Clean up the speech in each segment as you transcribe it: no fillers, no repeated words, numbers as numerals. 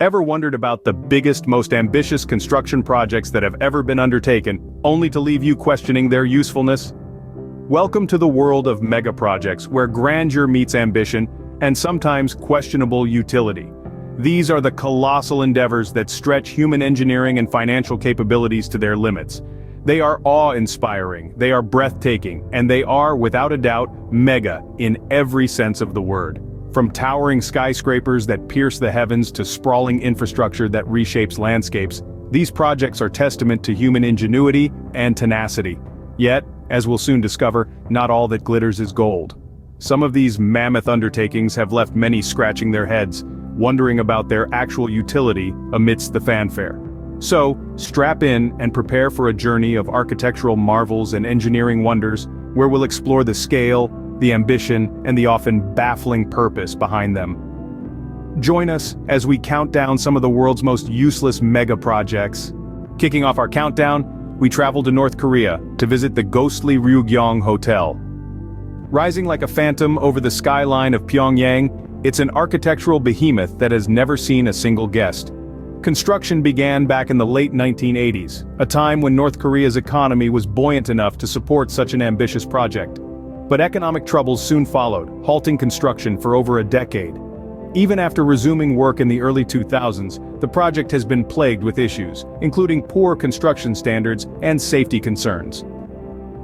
Ever wondered about the biggest, most ambitious construction projects that have ever been undertaken, only to leave you questioning their usefulness? Welcome to the world of megaprojects, where grandeur meets ambition, and sometimes questionable utility. These are the colossal endeavors that stretch human engineering and financial capabilities to their limits. They are awe-inspiring, they are breathtaking, and they are, without a doubt, mega in every sense of the word. From towering skyscrapers that pierce the heavens to sprawling infrastructure that reshapes landscapes, these projects are testament to human ingenuity and tenacity. Yet, as we'll soon discover, not all that glitters is gold. Some of these mammoth undertakings have left many scratching their heads, wondering about their actual utility amidst the fanfare. So, strap in and prepare for a journey of architectural marvels and engineering wonders, where we'll explore the scale, the ambition, and the often baffling purpose behind them. Join us as we count down some of the world's most useless mega projects. Kicking off our countdown, we travel to North Korea to visit the ghostly Ryugyong Hotel. Rising like a phantom over the skyline of Pyongyang, it's an architectural behemoth that has never seen a single guest. Construction began back in the late 1980s, a time when North Korea's economy was buoyant enough to support such an ambitious project. But economic troubles soon followed, halting construction for over a decade. Even after resuming work in the early 2000s, the project has been plagued with issues, including poor construction standards and safety concerns.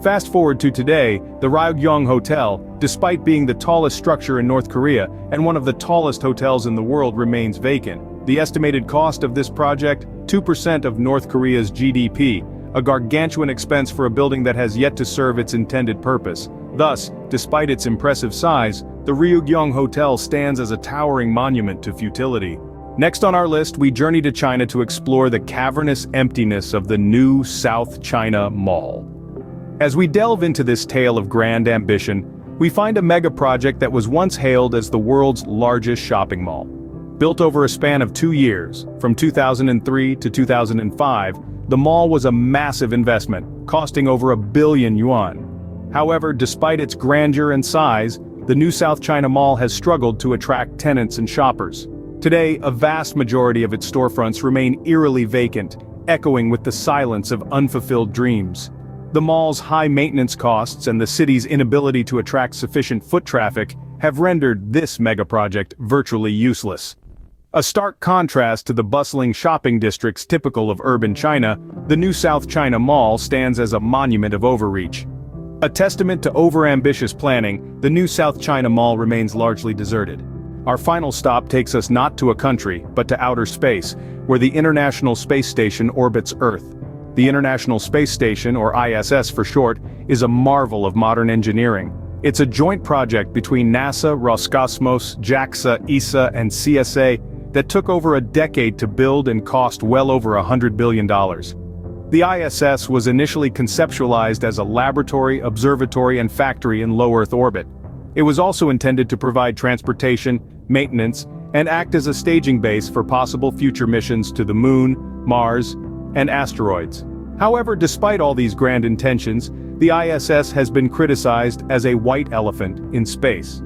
Fast forward to today, the Ryugyong Hotel, despite being the tallest structure in North Korea and one of the tallest hotels in the world, remains vacant. The estimated cost of this project, 2% of North Korea's GDP, a gargantuan expense for a building that has yet to serve its intended purpose. Thus, despite its impressive size, the Ryugyong Hotel stands as a towering monument to futility. Next on our list, we journey to China to explore the cavernous emptiness of the new South China Mall. As we delve into this tale of grand ambition, we find a mega project that was once hailed as the world's largest shopping mall. Built over a span of 2 years, from 2003 to 2005, the mall was a massive investment, costing over $1 billion yuan. However, despite its grandeur and size, the new South China Mall has struggled to attract tenants and shoppers. Today, a vast majority of its storefronts remain eerily vacant, echoing with the silence of unfulfilled dreams. The mall's high maintenance costs and the city's inability to attract sufficient foot traffic have rendered this megaproject virtually useless. A stark contrast to the bustling shopping districts typical of urban China, the new South China Mall stands as a monument of overreach. A testament to overambitious planning, the new South China Mall remains largely deserted. Our final stop takes us not to a country, but to outer space, where the International Space Station orbits Earth. The International Space Station, or ISS for short, is a marvel of modern engineering. It's a joint project between NASA, Roscosmos, JAXA, ESA, and CSA that took over a decade to build and cost well over $100 billion. The ISS was initially conceptualized as a laboratory, observatory, and factory in low Earth orbit. It was also intended to provide transportation, maintenance, and act as a staging base for possible future missions to the Moon, Mars, and asteroids. However, despite all these grand intentions, the ISS has been criticized as a white elephant in space.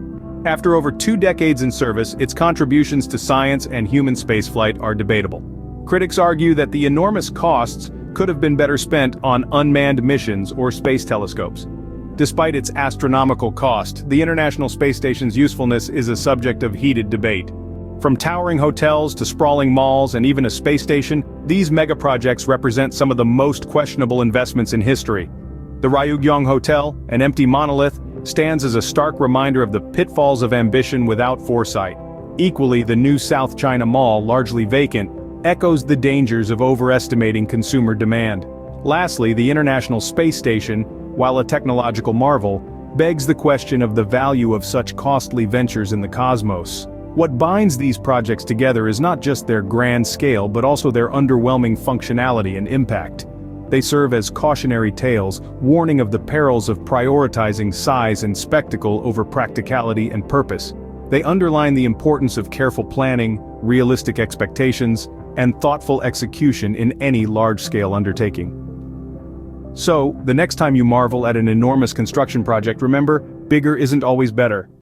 After over 2 decades in service, its contributions to science and human spaceflight are debatable. Critics argue that the enormous costs could have been better spent on unmanned missions or space telescopes. Despite its astronomical cost, the International Space Station's usefulness is a subject of heated debate. From towering hotels to sprawling malls and even a space station, these megaprojects represent some of the most questionable investments in history. The Ryugyong Hotel, an empty monolith, stands as a stark reminder of the pitfalls of ambition without foresight. Equally, the new South China Mall, largely vacant, echoes the dangers of overestimating consumer demand. Lastly, the International Space Station, while a technological marvel, begs the question of the value of such costly ventures in the cosmos. What binds these projects together is not just their grand scale but also their underwhelming functionality and impact. They serve as cautionary tales, warning of the perils of prioritizing size and spectacle over practicality and purpose. They underline the importance of careful planning, realistic expectations, and thoughtful execution in any large-scale undertaking. So, the next time you marvel at an enormous construction project, remember, bigger isn't always better.